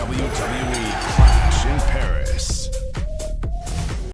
WWE Clash in Paris.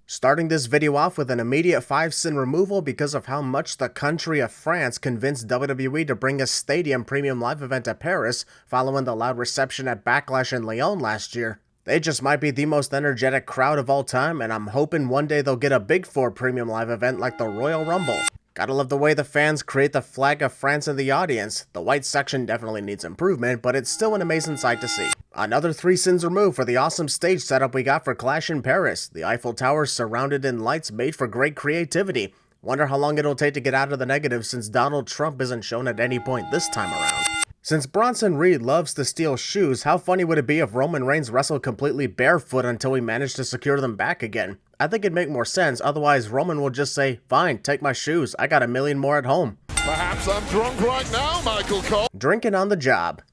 Starting this video off with an immediate 5-sin removal because of how much the country of France convinced WWE to bring a stadium premium live event to Paris following the loud reception at Backlash in Lyon last year. They just might be the most energetic crowd of all time, and I'm hoping one day they'll get a Big 4 premium live event like the Royal Rumble. Gotta love the way the fans create the flag of France in the audience. The white section definitely needs improvement, but it's still an amazing sight to see. Another 3 sins removed for the awesome stage setup we got for Clash in Paris. The Eiffel Tower surrounded in lights made for great creativity. Wonder how long it'll take to get out of the negative since Donald Trump isn't shown at any point this time around. Since Bronson Reed loves to steal shoes, how funny would it be if Roman Reigns wrestled completely barefoot until we managed to secure them back again? I think it'd make more sense, otherwise Roman will just say, "Fine, take my shoes, I got a million more at home." Perhaps I'm drunk right now, Michael Cole. Drinking on the job.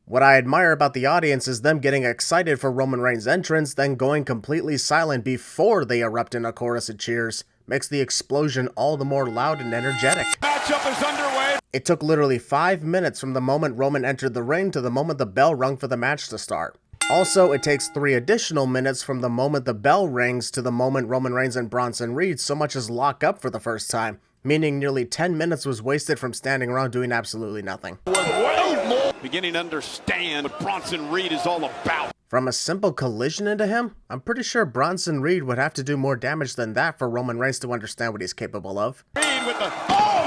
What I admire about the audience is them getting excited for Roman Reigns' entrance, then going completely silent before they erupt in a chorus of cheers. Makes the explosion all the more loud and energetic. Matchup is underway. It took literally 5 minutes from the moment Roman entered the ring to the moment the bell rung for the match to start. Also, it takes 3 additional minutes from the moment the bell rings to the moment Roman Reigns and Bronson Reed so much as lock up for the first time, meaning nearly 10 minutes was wasted from standing around doing absolutely nothing. Beginning to understand what Bronson Reed is all about. From a simple collision into him, I'm pretty sure Bronson Reed would have to do more damage than that for Roman Reigns to understand what he's capable of. Reed with the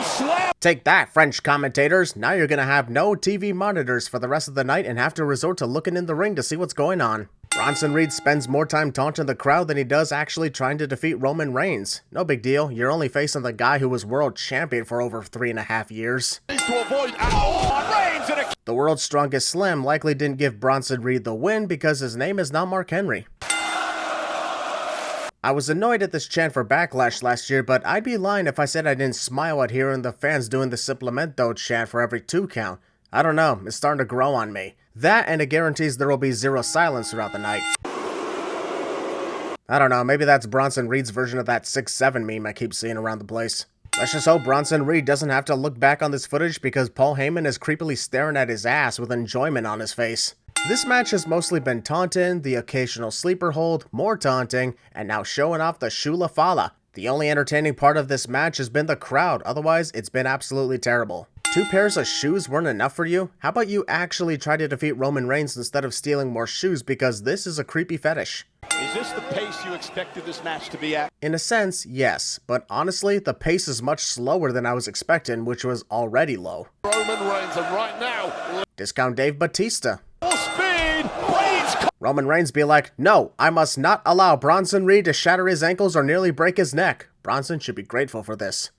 slap. Take that, French commentators. Now you're gonna have no TV monitors for the rest of the night and have to resort to looking in the ring to see what's going on. Bronson Reed spends more time taunting the crowd than he does actually trying to defeat Roman Reigns. No big deal, you're only facing the guy who was world champion for over 3.5 years. To avoid Reigns and a The world's strongest slam likely didn't give Bronson Reed the win because his name is not Mark Henry. I was annoyed at this chant for Backlash last year, but I'd be lying if I said I didn't smile at hearing the fans doing the Simplemento chant for every 2 count. I don't know, it's starting to grow on me. That and it guarantees there will be 0 silence throughout the night. I don't know, maybe that's Bronson Reed's version of that 6'7" meme I keep seeing around the place. Let's just hope Bronson Reed doesn't have to look back on this footage because Paul Heyman is creepily staring at his ass with enjoyment on his face. This match has mostly been taunting, the occasional sleeper hold, more taunting, and now showing off the Shula Fala. The only entertaining part of this match has been the crowd, otherwise it's been absolutely terrible. 2 pairs of shoes weren't enough for you? How about you actually try to defeat Roman Reigns instead of stealing more shoes because this is a creepy fetish. Is this the pace you expected this match to be at? In a sense, yes, but honestly, the pace is much slower than I was expecting, which was already low. Roman Reigns, and right now, Discount Dave Bautista. full speed. Reigns. Roman Reigns be like, "No, I must not allow Bronson Reed to shatter his ankles or nearly break his neck." Bronson should be grateful for this.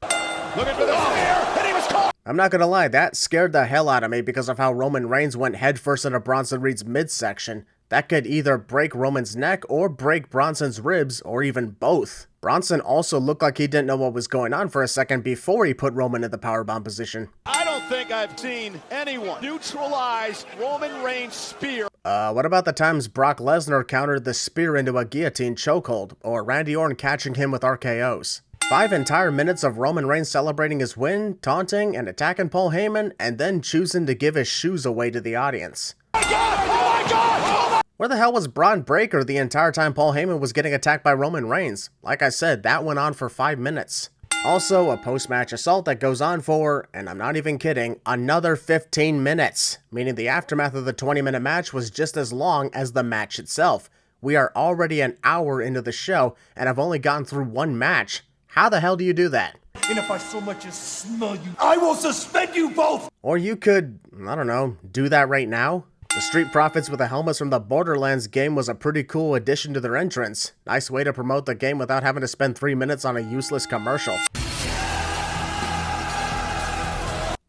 Looking for the spear, and he was caught. I'm not gonna lie, that scared the hell out of me because of how Roman Reigns went headfirst into Bronson Reed's midsection. That could either break Roman's neck or break Bronson's ribs, or even both. Bronson also looked like he didn't know what was going on for a second before he put Roman in the powerbomb position. I don't think I've seen anyone neutralize Roman Reigns' spear. What about the times Brock Lesnar countered the spear into a guillotine chokehold, or Randy Orton catching him with RKOs? 5 entire minutes of Roman Reigns celebrating his win, taunting, and attacking Paul Heyman, and then choosing to give his shoes away to the audience. Oh my God! Oh my God! Oh my Where the hell was Braun Breaker the entire time Paul Heyman was getting attacked by Roman Reigns? Like I said, that went on for 5 minutes. Also, a post-match assault that goes on for, and I'm not even kidding, another 15 minutes, meaning the aftermath of the 20-minute match was just as long as the match itself. We are already an hour into the show, and I've only gotten through 1 match. How the hell do you do that? And if I so much as smell you, I will suspend you both! Or you could, I don't know, do that right now? The Street Profits with the helmets from the Borderlands game was a pretty cool addition to their entrance. Nice way to promote the game without having to spend 3 minutes on a useless commercial.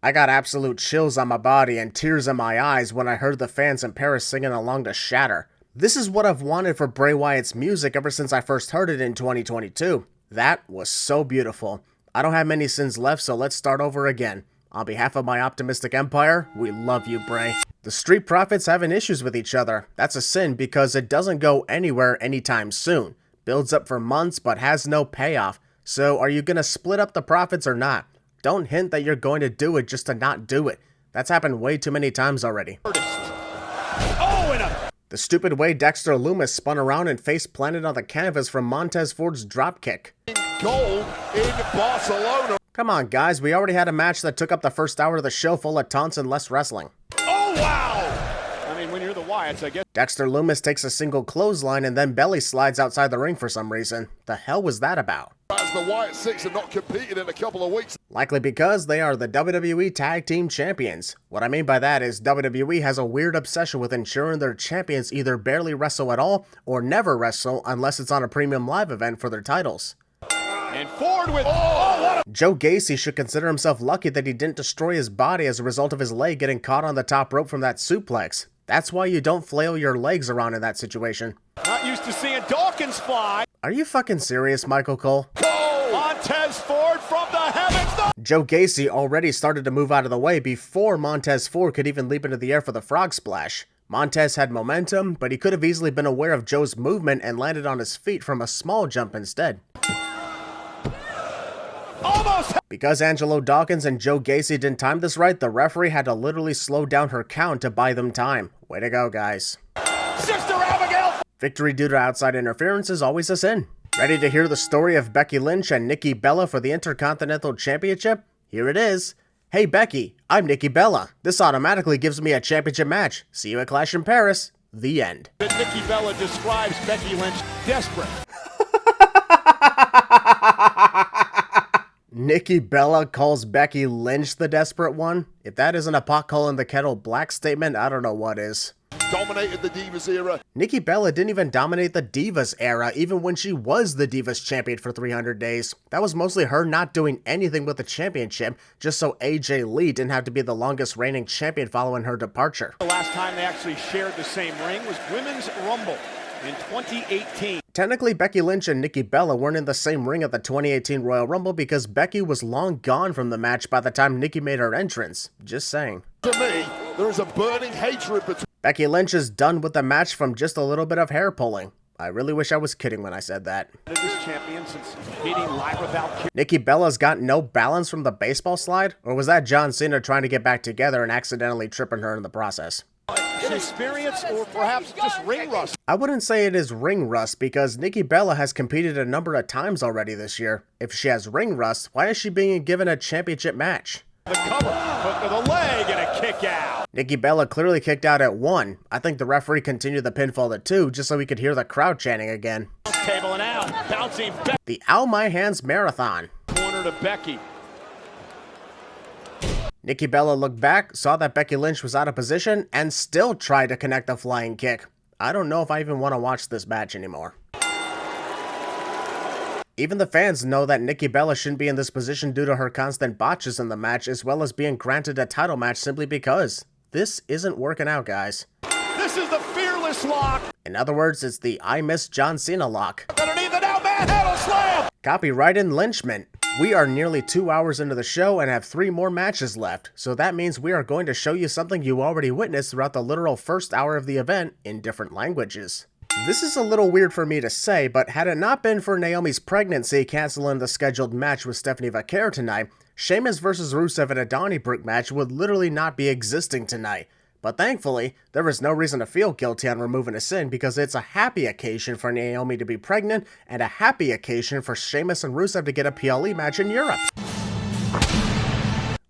I got absolute chills on my body and tears in my eyes when I heard the fans in Paris singing along to Shatter. This is what I've wanted for Bray Wyatt's music ever since I first heard it in 2022. That was so beautiful. I don't have many sins left, so let's start over again. On behalf of my optimistic empire, we love you, Bray. The Street Profits having issues with each other. That's a sin because it doesn't go anywhere anytime soon. Builds up for months but has no payoff. So are you going to split up the profits or not? Don't hint that you're going to do it just to not do it. That's happened way too many times already. The stupid way Dexter Lumis spun around and face planted on the canvas from Montez Ford's dropkick. Gold in Barcelona. Come on, guys, we already had a match that took up the first hour of the show full of taunts and less wrestling. Oh, wow! I mean, when you're the Wyatts, I guess. Dexter Lumis takes a single clothesline and then belly slides outside the ring for some reason. The hell was that about? As the Wyatt Six have not competed in a couple of weeks. Likely because they are the WWE Tag Team Champions. What I mean by that is WWE has a weird obsession with ensuring their champions either barely wrestle at all or never wrestle unless it's on a premium live event for their titles. And Ford with, oh, what a... Joe Gacy should consider himself lucky that he didn't destroy his body as a result of his leg getting caught on the top rope from that suplex. That's why you don't flail your legs around in that situation. Not used to seeing Dawkins fly. Are you fucking serious, Michael Cole? Oh, Montez Ford from the heavens. Joe Gacy already started to move out of the way before Montez Ford could even leap into the air for the frog splash. Montez had momentum, but he could have easily been aware of Joe's movement and landed on his feet from a small jump instead. Almost. Because Angelo Dawkins and Joe Gacy didn't time this right, the referee had to literally slow down her count to buy them time. Way to go, guys. Sister Abigail. Victory due to outside interference is always a sin. Ready to hear the story of Becky Lynch and Nikki Bella for the Intercontinental Championship? Here it is. Hey Becky, I'm Nikki Bella. This automatically gives me a championship match. See you at Clash in Paris. The end. Nikki Bella describes Becky Lynch desperate. Nikki Bella calls Becky Lynch the desperate one? If that isn't a pot calling the kettle black statement, I don't know what is. Dominated the Divas era. Nikki Bella didn't even dominate the Divas era, even when she was the Divas champion for 300 days. That was mostly her not doing anything with the championship, just so AJ Lee didn't have to be the longest reigning champion following her departure. The last time they actually shared the same ring was Women's Rumble in 2018. Technically, Becky Lynch and Nikki Bella weren't in the same ring at the 2018 Royal Rumble because Becky was long gone from the match by the time Nikki made her entrance. Just saying. To me, there is a burning hatred between... Becky Lynch is done with the match from just a little bit of hair pulling. I really wish I was kidding when I said that. This champion since beating live without... Nikki Bella's got no balance from the baseball slide? Or was that John Cena trying to get back together and accidentally tripping her in the process? Inexperience or perhaps just ring rust. I wouldn't say it is ring rust because Nikki Bella has competed a number of times already this year. If she has ring rust, why is she being given a championship match? The cover, hook to the leg, and a kick out. Nikki Bella clearly kicked out at 1. I think the referee continued the pinfall at 2 just so we could hear the crowd chanting again. Table and out, bouncing back. The Ow My Hands Marathon. Corner to Becky. Nikki Bella looked back, saw that Becky Lynch was out of position, and still tried to connect a flying kick. I don't know if I even want to watch this match anymore. Even the fans know that Nikki Bella shouldn't be in this position due to her constant botches in the match, as well as being granted a title match simply because. This isn't working out, guys. This is the fearless lock. In other words, it's the I Miss John Cena lock. Underneath the now manhandle slam. Copyright infringement. We are nearly 2 hours into the show and have 3 more matches left, so that means we are going to show you something you already witnessed throughout the literal first hour of the event in different languages. This is a little weird for me to say, but had it not been for Naomi's pregnancy canceling the scheduled match with Stephanie Vaquer tonight, Sheamus vs. Rusev in a Donnybrook match would literally not be existing tonight. But thankfully, there is no reason to feel guilty on removing a sin because it's a happy occasion for Naomi to be pregnant and a happy occasion for Sheamus and Rusev to get a PLE match in Europe.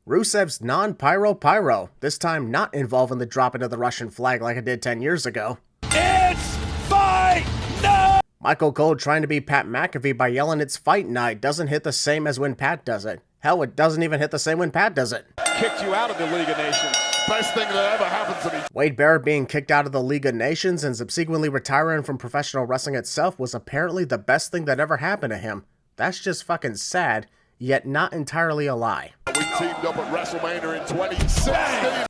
Rusev's non-pyro, this time not involving the dropping of the Russian flag like it did 10 years ago. It's fight night! Michael Cole trying to be Pat McAfee by yelling it's fight night doesn't hit the same as when Pat does it. Hell, it doesn't even hit the same when Pat does it. Kicked you out of the League of Nations. Best thing that ever happened to me. Wade Barrett being kicked out of the League of Nations and subsequently retiring from professional wrestling itself was apparently the best thing that ever happened to him. That's just fucking sad, yet not entirely a lie. We teamed up at WrestleMania in 2016.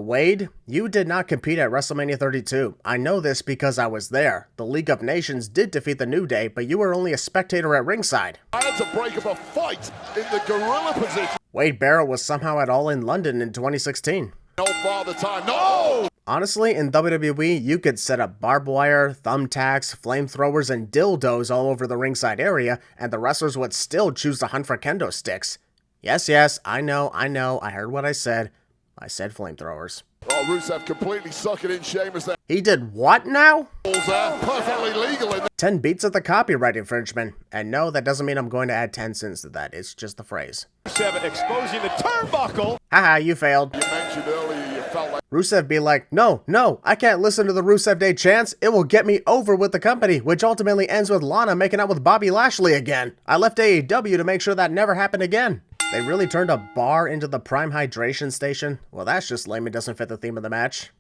Wade, you did not compete at WrestleMania 32. I know this because I was there. The League of Nations did defeat the New Day, but you were only a spectator at ringside. I had to break up a fight in the gorilla position. Wade Barrett was somehow at All in London in 2016. No father time. No! Honestly, in WWE, you could set up barbed wire, thumbtacks, flamethrowers, and dildos all over the ringside area, and the wrestlers would still choose to hunt for kendo sticks. Yes, I know, I heard what I said. I said flamethrowers. Oh, Rusev completely sucking in Sheamus there. He did what now? Perfectly legal in 10 beats of the copyright infringement. And no, that doesn't mean I'm going to add 10 cents to that. It's just the phrase. Rusev exposing the turnbuckle. Haha, you failed. You mentioned earlier you felt like Rusev be like, no, I can't listen to the Rusev Day chants. It will get me over with the company, which ultimately ends with Lana making out with Bobby Lashley again. I left AEW to make sure that never happened again. They really turned a bar into the prime hydration station? Well, that's just lame. It doesn't fit the theme of the match.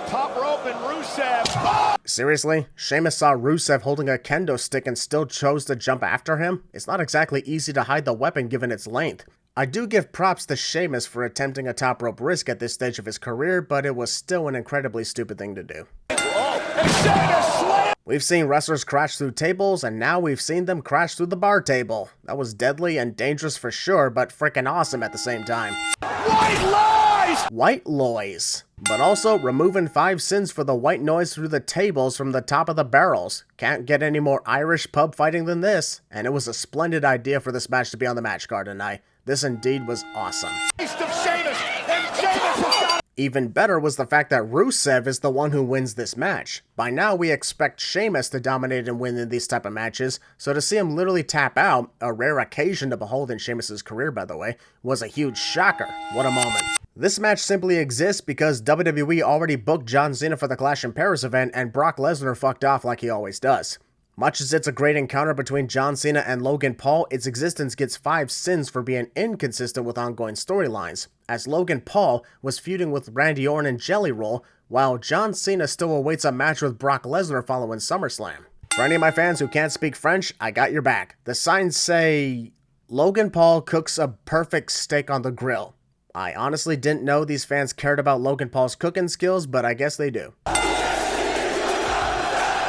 Top rope and Rusev. Seriously? Sheamus saw Rusev holding a kendo stick and still chose to jump after him? It's not exactly easy to hide the weapon given its length. I do give props to Sheamus for attempting a top rope risk at this stage of his career, but it was still an incredibly stupid thing to do. We've seen wrestlers crash through tables, and now we've seen them crash through the bar table. That was deadly and dangerous for sure, but frickin' awesome at the same time. White lies. White noise. But also removing 5 sins for the white noise through the tables from the top of the barrels. Can't get any more Irish pub fighting than this, and it was a splendid idea for this match to be on the match card tonight. This indeed was awesome. Even better was the fact that Rusev is the one who wins this match. By now we expect Sheamus to dominate and win in these type of matches, so to see him literally tap out, a rare occasion to behold in Sheamus' career by the way, was a huge shocker. What a moment. This match simply exists because WWE already booked John Cena for the Clash in Paris event and Brock Lesnar fucked off like he always does. Much as it's a great encounter between John Cena and Logan Paul, its existence gets 5 sins for being inconsistent with ongoing storylines, as Logan Paul was feuding with Randy Orton and Jelly Roll, while John Cena still awaits a match with Brock Lesnar following SummerSlam. For any of my fans who can't speak French, I got your back. The signs say, Logan Paul cooks a perfect steak on the grill. I honestly didn't know these fans cared about Logan Paul's cooking skills, but I guess they do.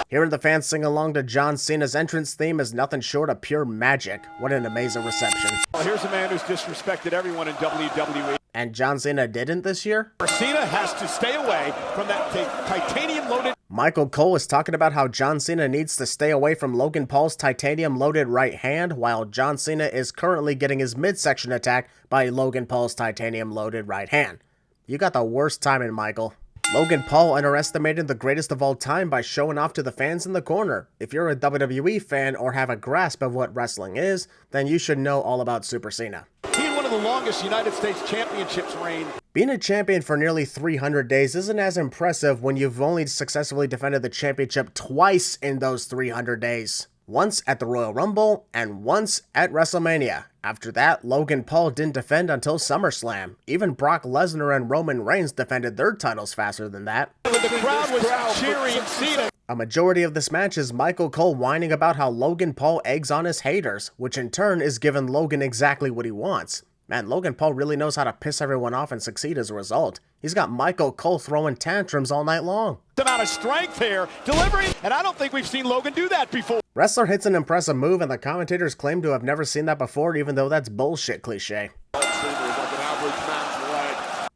Hearing the fans sing along to John Cena's entrance theme is nothing short of pure magic. What an amazing reception. Well, here's a man who's disrespected everyone in WWE. And John Cena didn't this year? Cena has to stay away from that titanium-loaded... Michael Cole is talking about how John Cena needs to stay away from Logan Paul's titanium-loaded right hand, while John Cena is currently getting his midsection attacked by Logan Paul's titanium-loaded right hand. You got the worst timing, Michael. Logan Paul underestimated the greatest of all time by showing off to the fans in the corner. If you're a WWE fan or have a grasp of what wrestling is, then you should know all about Super Cena. He had one of the longest United States Championships reign. Being a champion for nearly 300 days isn't as impressive when you've only successfully defended the championship twice in those 300 days. Once at the Royal Rumble, and once at WrestleMania. After that, Logan Paul didn't defend until SummerSlam. Even Brock Lesnar and Roman Reigns defended their titles faster than that. The crowd was cheering Cena. A majority of this match is Michael Cole whining about how Logan Paul eggs on his haters, which in turn is giving Logan exactly what he wants. Man, Logan Paul really knows how to piss everyone off and succeed as a result. He's got Michael Cole throwing tantrums all night long. The amount of strength here, delivering, and I don't think we've seen Logan do that before. Wrestler hits an impressive move and the commentators claim to have never seen that before, even though that's bullshit cliche.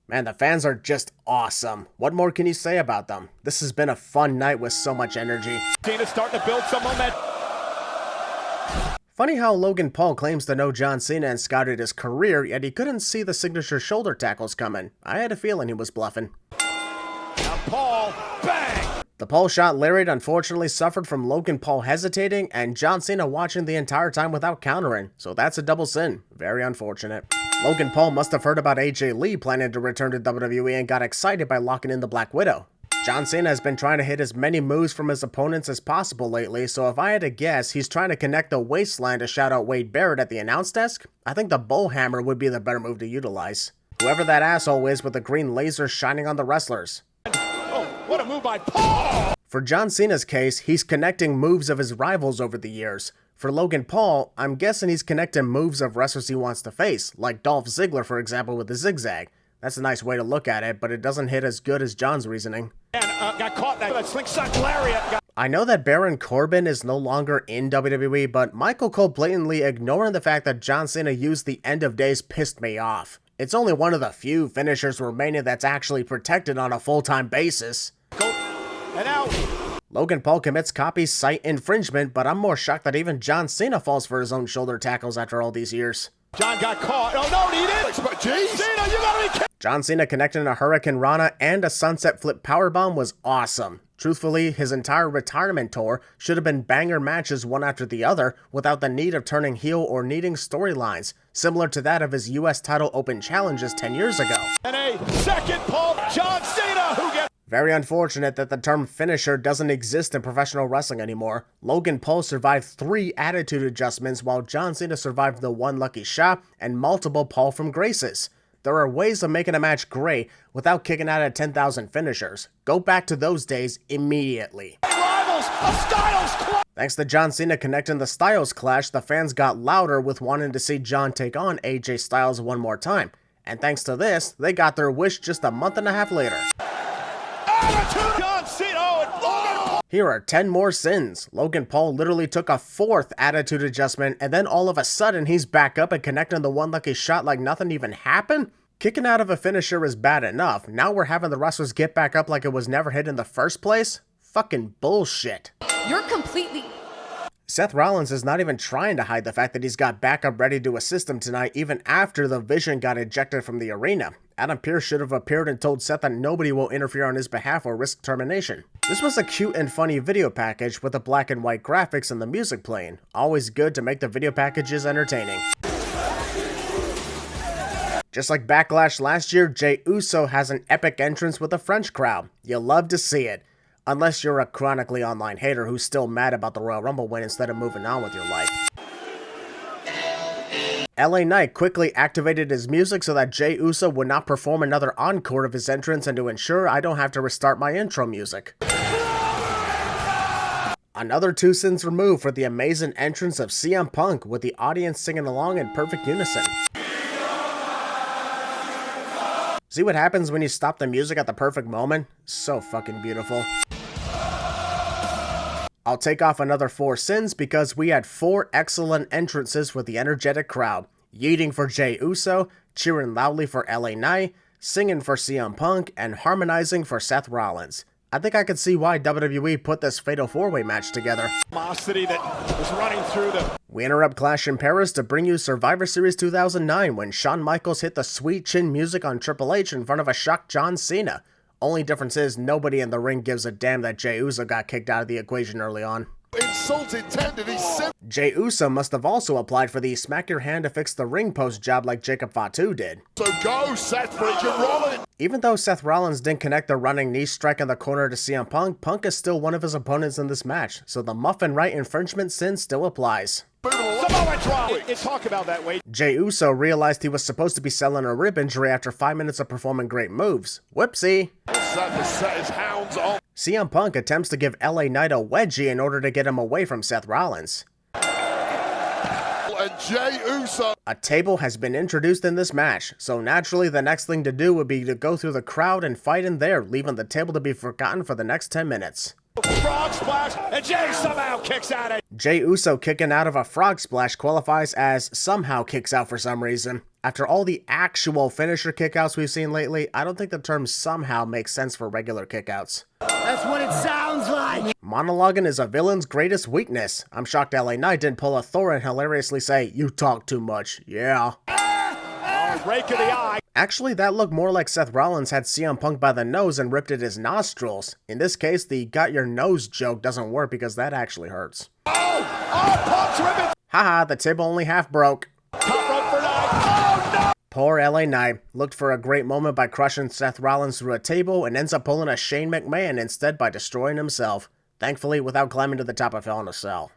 Man, the fans are just awesome. What more can you say about them? This has been a fun night with so much energy. Cena's starting to build some momentum. Funny how Logan Paul claims to know John Cena and scouted his career, yet he couldn't see the signature shoulder tackles coming. I had a feeling he was bluffing. Now Paul, bang! The pole shot lariat unfortunately suffered from Logan Paul hesitating and John Cena watching the entire time without countering, so that's a double sin. Very unfortunate. Logan Paul must have heard about AJ Lee planning to return to WWE and got excited by locking in the Black Widow. John Cena has been trying to hit as many moves from his opponents as possible lately, so if I had to guess, he's trying to connect the waistline to shout out Wade Barrett at the announce desk. I think the bullhammer would be the better move to utilize. Whoever that asshole is with the green laser shining on the wrestlers. Oh, what a move by Paul! For John Cena's case, he's connecting moves of his rivals over the years. For Logan Paul, I'm guessing he's connecting moves of wrestlers he wants to face, like Dolph Ziggler for example with the zigzag. That's a nice way to look at it, but it doesn't hit as good as John's reasoning. And got caught in that slingshot lariat. I know that Baron Corbin is no longer in WWE, but Michael Cole blatantly ignoring the fact that John Cena used the end of days pissed me off. It's only one of the few finishers remaining that's actually protected on a full-time basis. Go and out. Logan Paul commits copy site infringement, but I'm more shocked that even John Cena falls for his own shoulder tackles after all these years. John got caught. Oh, no, he didn't. But geez. Cena, you gotta be kidding. John Cena connecting a Hurricane Rana and a Sunset Flip Powerbomb was awesome. Truthfully, his entire retirement tour should have been banger matches one after the other without the need of turning heel or needing storylines, similar to that of his US title open challenges 10 years ago. And a second pull, John Cena, who gets... Very unfortunate that the term finisher doesn't exist in professional wrestling anymore. Logan Paul survived 3 attitude adjustments while John Cena survived the 1 lucky shot and multiple Paul from Graces. There are ways of making a match great without kicking out at 10,000 finishers. Go back to those days immediately. Rivals, a Styles Clash. Thanks to John Cena connecting the Styles Clash, the fans got louder with wanting to see John take on AJ Styles one more time. And thanks to this, they got their wish just a month and a half later. Attitude, John Cena, and Logan. Here are 10 more sins. Logan Paul literally took a 4th attitude adjustment and then all of a sudden he's back up and connecting the 1 lucky shot like nothing even happened? Kicking out of a finisher is bad enough. Now we're having the wrestlers get back up like it was never hit in the first place? Fucking bullshit. You're completely... Seth Rollins is not even trying to hide the fact that he's got backup ready to assist him tonight even after the Vision got ejected from the arena. Adam Pearce should have appeared and told Seth that nobody will interfere on his behalf or risk termination. This was a cute and funny video package with the black and white graphics and the music playing. Always good to make the video packages entertaining. Just like Backlash last year, Jey Uso has an epic entrance with a French crowd. You'll love to see it. Unless you're a chronically online hater who's still mad about the Royal Rumble win instead of moving on with your life. LA Knight quickly activated his music so that Jey Uso would not perform another encore of his entrance and to ensure I don't have to restart my intro music. Another 2 sins removed for the amazing entrance of CM Punk with the audience singing along in perfect unison. See what happens when you stop the music at the perfect moment? So fucking beautiful. I'll take off another 4 sins because we had 4 excellent entrances with the energetic crowd. Yeeting for Jey Uso, cheering loudly for LA Knight, singing for CM Punk, and harmonizing for Seth Rollins. I think I can see why WWE put this Fatal 4-Way match together. Animosity that was running through the... We interrupt Clash in Paris to bring you Survivor Series 2009 when Shawn Michaels hit the sweet chin music on Triple H in front of a shocked John Cena. Only difference is nobody in the ring gives a damn that Jey Uso got kicked out of the equation early on. Insult intended, he's Jey Uso must have also applied for the smack your hand to fix the ring post job like Jacob Fatu did. So go, Seth freaking Rollins. Even though Seth Rollins didn't connect the running knee strike in the corner to CM Punk, Punk is still one of his opponents in this match, so the muffin right infringement sin still applies. Samoa drop. Talk about that, Wade. Jey Uso realized he was supposed to be selling a rib injury after 5 minutes of performing great moves. Whoopsie. Seth has set his hounds on. CM Punk attempts to give LA Knight a wedgie in order to get him away from Seth Rollins. And Jey Uso. A table has been introduced in this match, so naturally the next thing to do would be to go through the crowd and fight in there, leaving the table to be forgotten for the next 10 minutes. Frog splash, and Jey somehow kicks out it. Jey Uso kicking out of a frog splash qualifies as somehow kicks out for some reason. After all the actual finisher kickouts we've seen lately, I don't think the term somehow makes sense for regular kickouts. That's what it sounds like. Monologuing is a villain's greatest weakness. I'm shocked LA Knight didn't pull a Thor and hilariously say, "You talk too much." Yeah. Rake of the eye. Actually, that looked more like Seth Rollins had CM Punk by the nose and ripped at his nostrils. In this case, the got your nose joke doesn't work because that actually hurts. Punk's ribbon. Haha, the table only half broke. Top rope for Knight. Oh, no. Poor LA Knight looked for a great moment by crushing Seth Rollins through a table and ends up pulling a Shane McMahon instead by destroying himself. Thankfully, without climbing to the top of Hell in a Cell.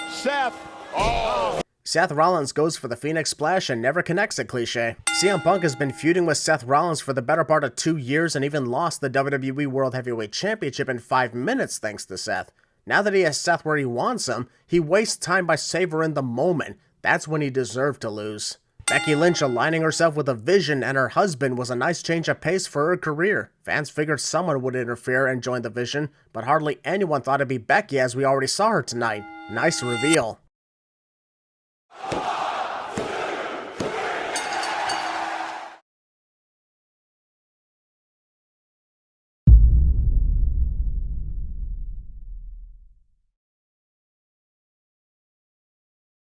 Seth. Oh. Seth Rollins goes for the Phoenix Splash and never connects it cliche. CM Punk has been feuding with Seth Rollins for the better part of 2 years and even lost the WWE World Heavyweight Championship in 5 minutes thanks to Seth. Now that he has Seth where he wants him, he wastes time by savoring the moment. That's when he deserved to lose. Becky Lynch aligning herself with a Vision and her husband was a nice change of pace for her career. Fans figured someone would interfere and join the Vision, but hardly anyone thought it'd be Becky as we already saw her tonight. Nice reveal.